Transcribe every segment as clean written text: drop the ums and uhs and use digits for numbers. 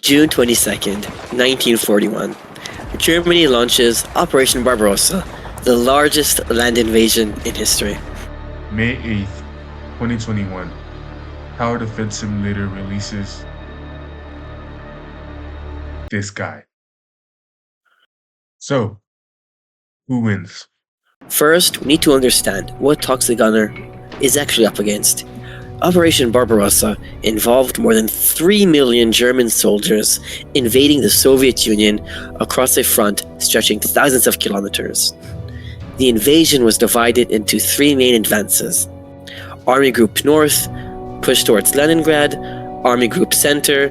June 22nd, 1941. Germany launches Operation Barbarossa, the largest land invasion in history. May 8th, 2021. Tower Defense Simulator releases this guy. So, who wins? First, we need to understand what Toxic Gunner is actually up against. Operation Barbarossa involved more than 3 million German soldiers invading the Soviet Union across a front stretching thousands of kilometers. The invasion was divided into three main advances. Army Group North pushed towards Leningrad, Army Group Center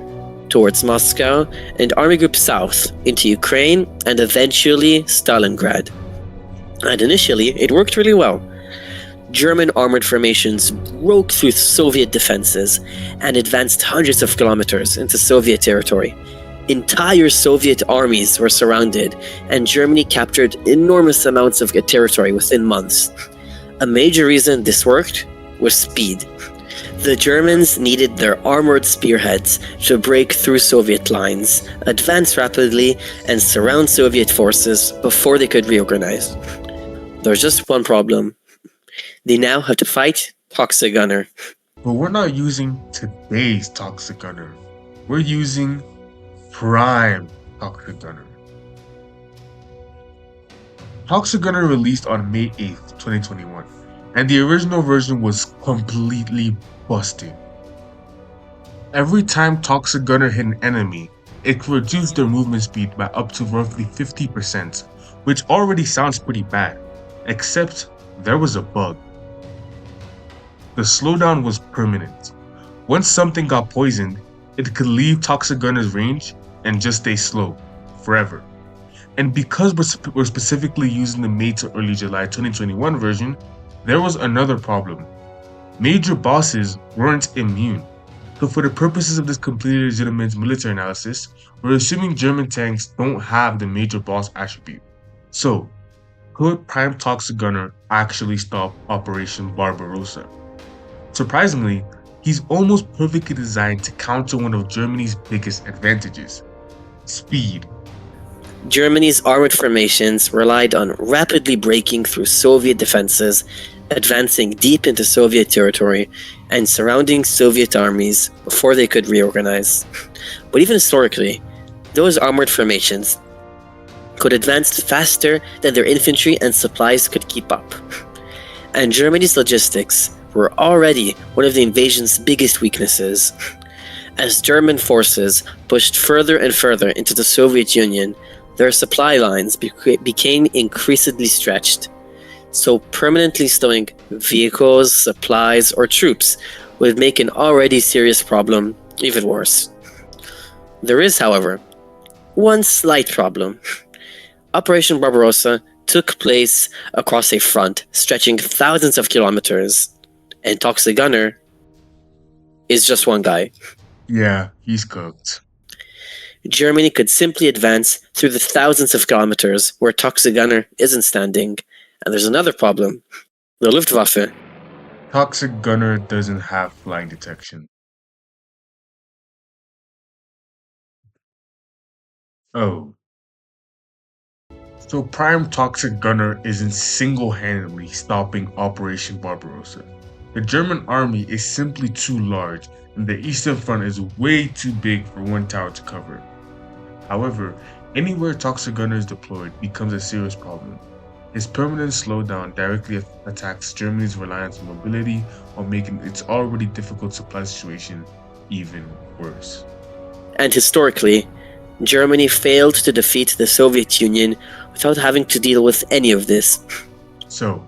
towards Moscow, and Army Group South into Ukraine and eventually Stalingrad. And initially, it worked really well. German armored formations broke through Soviet defenses and advanced hundreds of kilometers into Soviet territory. Entire Soviet armies were surrounded, and Germany captured enormous amounts of territory within months. A major reason this worked was speed. The Germans needed their armored spearheads to break through Soviet lines, advance rapidly, and surround Soviet forces before they could reorganize. There's just one problem. They now have to fight Toxic Gunner. But we're not using today's Toxic Gunner. We're using Prime Toxic Gunner. Toxic Gunner released on May 8th, 2021, and the original version was completely busted. Every time Toxic Gunner hit an enemy, it could reduce their movement speed by up to roughly 50%, which already sounds pretty bad, except there was a bug. The slowdown was permanent. Once something got poisoned, it could leave Toxic Gunner's range and just stay slow, forever. And because we're specifically using the May to early July 2021 version, there was another problem. Major bosses weren't immune. So for the purposes of this completely legitimate military analysis, we're assuming German tanks don't have the major boss attribute. So, could Prime Toxic Gunner actually stop Operation Barbarossa? Surprisingly, he's almost perfectly designed to counter one of Germany's biggest advantages: speed. Germany's armored formations relied on rapidly breaking through Soviet defenses, advancing deep into Soviet territory, and surrounding Soviet armies before they could reorganize. But even historically, those armored formations could advance faster than their infantry and supplies could keep up. And Germany's logistics were already one of the invasion's biggest weaknesses. As German forces pushed further and further into the Soviet Union, their supply lines became increasingly stretched. So permanently slowing vehicles, supplies, or troops would make an already serious problem even worse. There is, however, one slight problem. Operation Barbarossa took place across a front stretching thousands of kilometers, and Toxic Gunner is just one guy. Yeah, he's cooked. Germany could simply advance through the thousands of kilometers where Toxic Gunner isn't standing. And there's another problem. The Luftwaffe. Toxic Gunner doesn't have flying detection. Oh. So Prime Toxic Gunner isn't single-handedly stopping Operation Barbarossa. The German army is simply too large, and the Eastern Front is way too big for one tower to cover. However, anywhere Toxic Gunner is deployed becomes a serious problem. His permanent slowdown directly attacks Germany's reliance on mobility while making its already difficult supply situation even worse. And historically, Germany failed to defeat the Soviet Union without having to deal with any of this. So,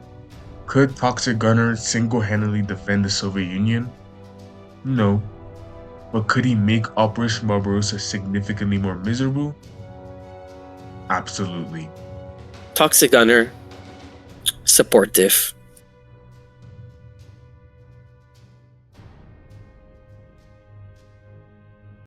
could Toxic Gunner single-handedly defend the Soviet Union? No. But could he make Operation Barbarossa significantly more miserable? Absolutely. Toxic Gunner, supportive.